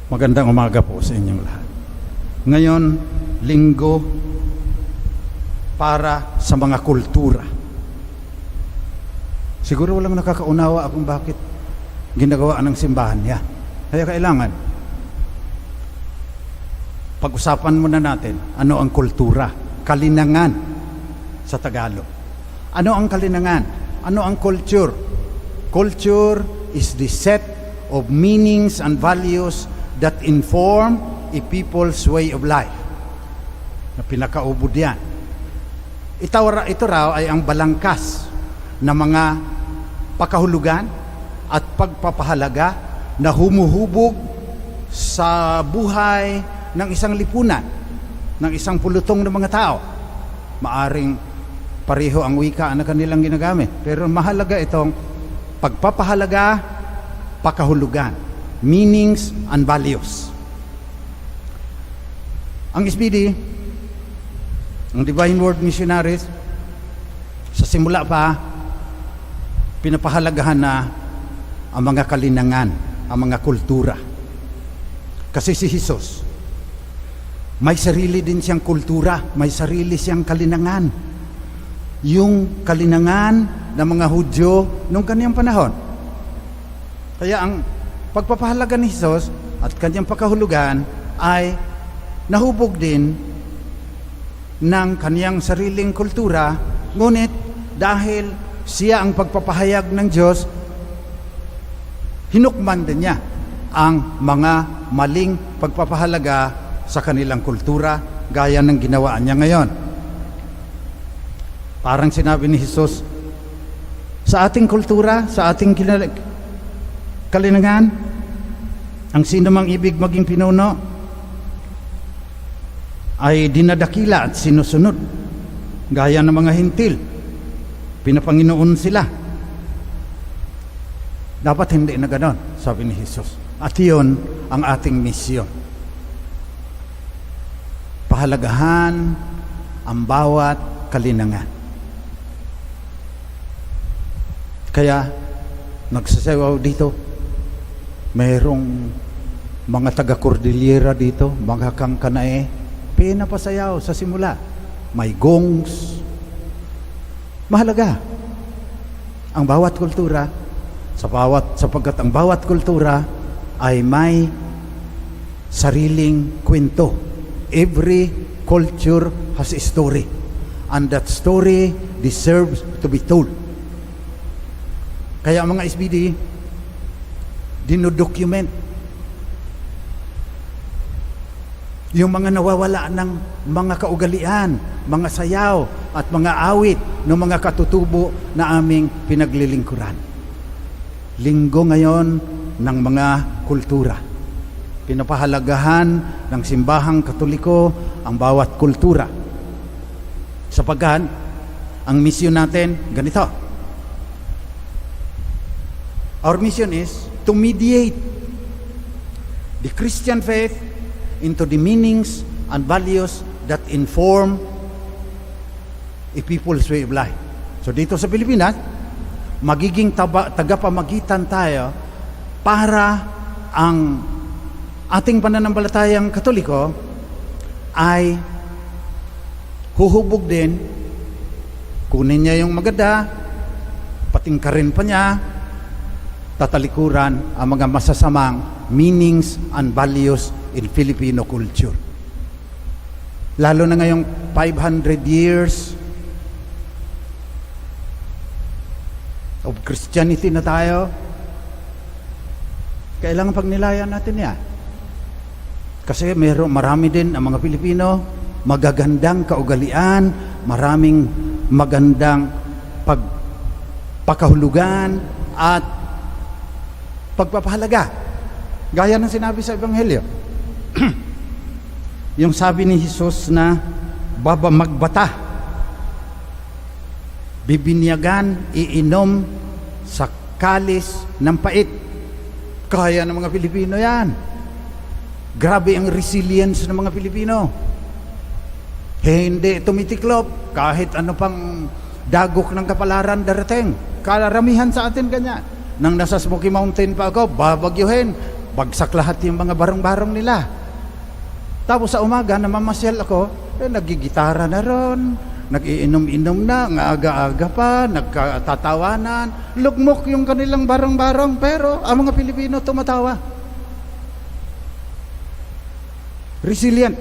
Magandang umaga po sa inyong lahat. Ngayon, linggo para sa mga kultura. Siguro walang nakakaunawa kung bakit ginagawa ng simbahan niya. Kaya kailangan pag-usapan muna natin ano ang kultura, kalinangan sa Tagalog. Ano ang kalinangan? Ano ang culture? Culture is the set of meanings and values that inform a people's way of life. Na pinakaubod yan. Ito raw ay ang balangkas na mga pakahulugan at pagpapahalaga na humuhubog sa buhay ng isang lipunan, ng isang pulutong ng mga tao. Maaring pareho ang wika na kanilang ginagamit, pero mahalaga itong pagpapahalaga, pakahulugan, meanings and values. Ang SBD, ang Divine Word Missionaries, sa simula pa, pinapahalagahan na ang mga kalinangan, ang mga kultura. Kasi si Jesus, may sarili din siyang kultura, may sarili siyang kalinangan. Yung kalinangan ng mga Hudyo noong kaniyang panahon. Kaya ang pagpapahalaga ni Jesus at kanyang pakahulugan ay nahubog din ng kaniyang sariling kultura, ngunit dahil siya ang pagpapahayag ng Diyos, hinukman din niya ang mga maling pagpapahalaga sa kanilang kultura, gaya ng ginawa niya ngayon. Parang sinabi ni Jesus, sa ating kultura, sa ating kalinangan, ang sino mang ibig maging pinuno ay dinadakila at sinusunod, gaya ng mga hintil. Pinapanginoon sila. Dapat hindi na ganon, sabi ni Jesus. At yun ang ating misyon. Pahalagahan ang bawat kalinangan. Kaya nagsasayaw dito, mayroong mga taga-Cordillera dito, mga kangkanae, pinapasayaw sa simula. May gongs. Mahalaga ang bawat kultura, sapagkat ang bawat kultura ay may sariling kwento. Every culture has a story, and that story deserves to be told. Kaya ang mga SBD, dinodocument yung mga nawawala ng mga kaugalian, mga sayaw at mga awit ng mga katutubo na aming pinaglilingkuran. Linggo ngayon ng mga kultura. Pinapahalagahan ng simbahang Katoliko ang bawat kultura. Sapagkat ang misyon natin ganito. Our mission is to mediate the Christian faith into the meanings and values that inform a people's way of life. So dito sa Pilipinas, magiging tagapamagitan tayo para ang ating pananampalatayang Katoliko ay huhubog din, kunin niya yung maganda, patingkarin pa niya, tatalikuran ang mga masasamang meanings and values in Filipino culture. Lalo na ngayong 500 years of Christianity na tayo, kailangan pagnilayan natin yan. Kasi marami din ang mga Pilipino, magagandang kaugalian, maraming magandang pakahulugan at pagpapahalaga. Gaya ng sinabi sa Ebanghelyo. Yung sabi ni Jesus na magbata, bibinyagan, iinom sa kalis ng pait. Kaya ng mga Pilipino yan. Grabe ang resilience ng mga Pilipino. Hindi tumitiklop kahit ano pang dagok ng kapalaran darating. Karamihan sa atin ganyan. Nang nasa Smoky Mountain pa ako, babagyuhin, bagsak lahat yung mga barong-barong nila. Tapos sa umaga, namamasyal ako, nagigitara na ron, nag-iinom-inom na, ng aga-aga pa, nagkatatawanan, lugmok yung kanilang barong-barong, pero ang mga Pilipino tumatawa. Resilient.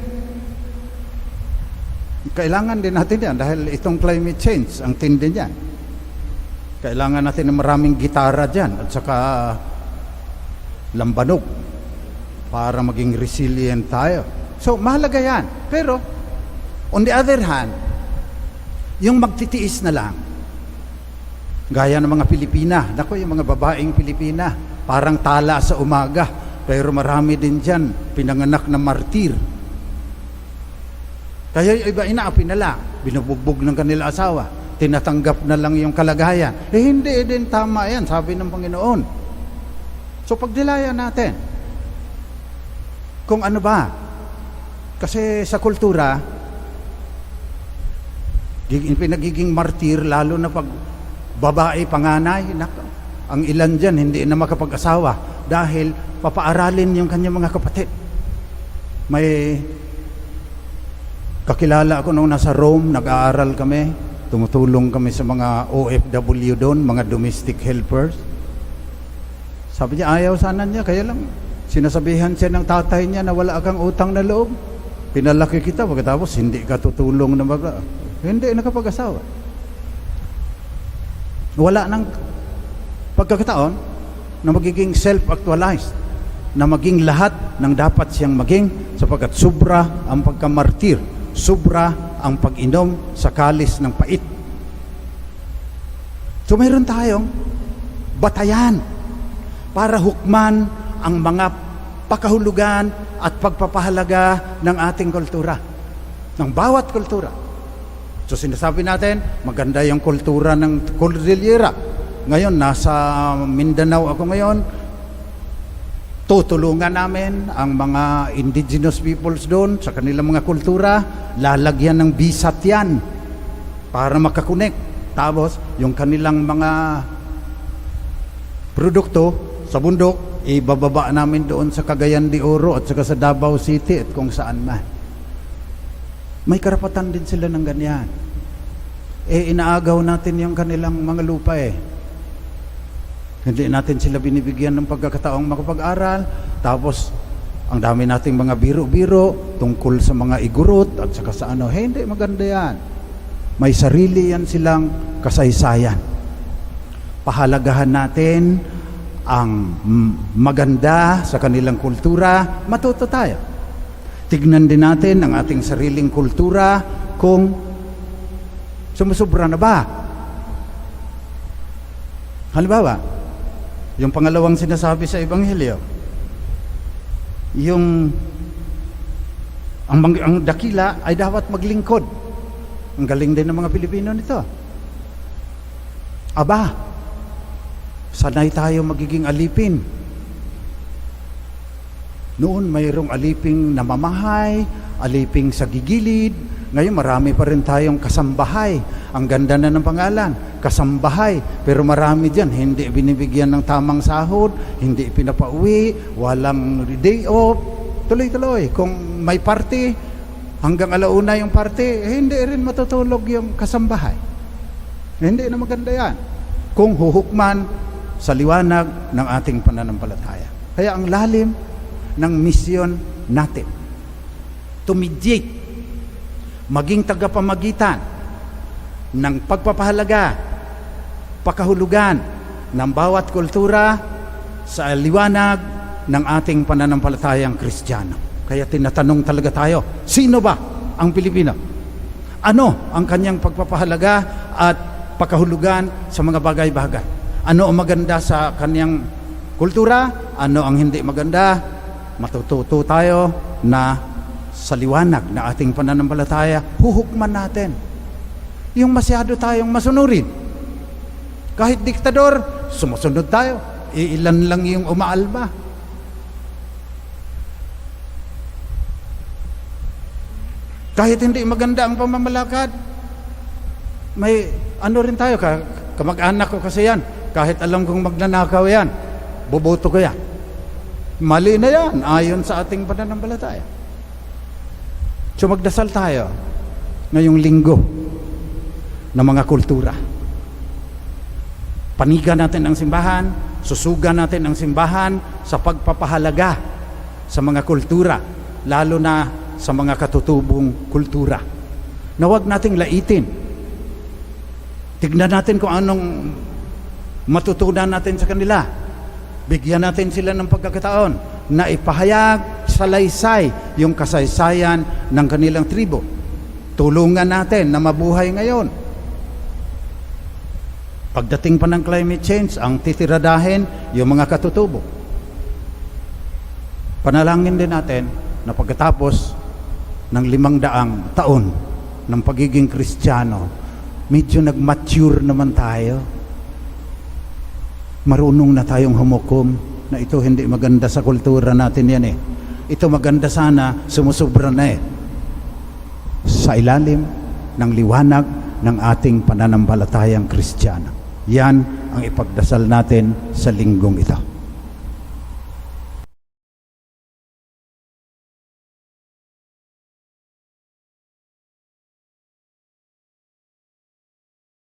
Kailangan din natin yan dahil itong climate change, ang tindi niyan. Kailangan natin ng maraming gitara dyan at saka lambanog para maging resilient tayo. So, mahalaga yan. Pero, on the other hand, yung magtitiis na lang, gaya ng mga Pilipina, naku, yung mga babaeng Pilipina, parang tala sa umaga, pero marami din dyan pinanganak na martir. Kaya yung iba inaapi na lang, binubugbog ng kanila asawa, tinatanggap na lang yung kalagayan. Hindi din tama yan, sabi ng Panginoon. So pagdilayan natin, kung ano ba, kasi sa kultura, pinagiging martir, lalo na pag babae, panganay, ang ilan dyan hindi na makapag-asawa dahil papaaralin yung kanyang mga kapatid. May kakilala ako nung nasa Rome, nag-aaral kami, tumutulong kami sa mga OFW doon, mga domestic helpers. Sabi niya, ayaw sana niya, kaya lang sinasabihan siya ng tatay niya na wala kang utang na loob. Pinalaki kita, pagkatapos hindi ka tutulong na hindi nakapag-asawa. Wala nang pagkakataon na magiging self-actualized, na maging lahat ng dapat siyang maging, sapagkat sobra ang pagkamartir, sobra ang pag-inom sa kalis ng pait. So mayroon tayong batayan para hukman ang mga pakahulugan at pagpapahalaga ng ating kultura, ng bawat kultura. So sinasabi natin, maganda yung kultura ng Cordillera. Ngayon, nasa Mindanao ako ngayon, tutulungan namin ang mga indigenous peoples doon sa kanilang mga kultura, lalagyan ng bisat yan para makakonek. Tapos, yung kanilang mga produkto sa bundok, ibababa namin doon sa Cagayan de Oro at saka sa Davao City at kung saan man. May karapatan din sila ng ganyan. Inaagaw natin yung kanilang mga lupa Hindi natin sila binibigyan ng pagkakataong makapag-aral. Tapos, ang dami nating mga biro-biro tungkol sa mga igurot at saka sa ano. Hindi maganda yan. May sarili yan silang kasaysayan. Pahalagahan natin ang maganda sa kanilang kultura, matuto tayo. Tignan din natin ang ating sariling kultura kung sumusubra na ba. Halimbawa, yung pangalawang sinasabi sa Ebanghelyo, yung ang dakila ay dapat maglingkod. Ang galing din ng mga Pilipino nito. Aba, sanay tayo magiging alipin. Noon mayroong aliping namamahay, aliping sa gigilid. Ngayon marami pa rin tayong kasambahay. Ang ganda na ng pangalan, kasambahay. Pero marami dyan, hindi binibigyan ng tamang sahod, hindi pinapauwi, walang day off. Tuloy-tuloy. Kung may party, hanggang alauna yung party, hindi rin matutulog yung kasambahay. Hindi na maganda yan. Kung huhukman sa liwanag ng ating pananampalataya. Kaya ang lalim ng misyon natin, to mediate, maging tagapamagitan ng pagpapahalaga, pakahulugan ng bawat kultura sa liwanag ng ating pananampalatayang Kristiyano. Kaya tinatanong talaga tayo, sino ba ang Pilipino? Ano ang kanyang pagpapahalaga at pakahulugan sa mga bagay-bagay? Ano ang maganda sa kanyang kultura? Ano ang hindi maganda? Matututo tayo na sa liwanag na ating pananampalataya, huhukman natin. Yung masyado tayong masunurin. Kahit diktador, sumusunod tayo. Ilan lang yung umaalma. Kahit hindi maganda ang pamamalakad, may ano rin tayo, kamag-anak ko kasi yan. Kahit alam kong magnanakaw yan, boboto ko yan. Mali na yan, ayon sa ating pananampalataya. So magdasal tayo ngayong linggo ng mga kultura. Panigan natin ang simbahan, susugan natin ang simbahan sa pagpapahalaga sa mga kultura, lalo na sa mga katutubong kultura. Na huwag nating laitin. Tignan natin kung anong matutunan natin sa kanila. Bigyan natin sila ng pagkakataon na ipahayag salaysay yung kasaysayan ng kanilang tribo. Tulungan natin na mabuhay ngayon. Pagdating pa ng climate change, ang titiradahin yung mga katutubo. Panalangin din natin na pagkatapos ng 500 taon ng pagiging Kristiyano, medyo nag-mature naman tayo. Marunong na tayong humukom na ito hindi maganda sa kultura natin yan eh. Ito maganda sana, sumusobra na eh. Sa ilalim ng liwanag ng ating pananampalatayang Kristiyano. Yan ang ipagdasal natin sa linggong ito.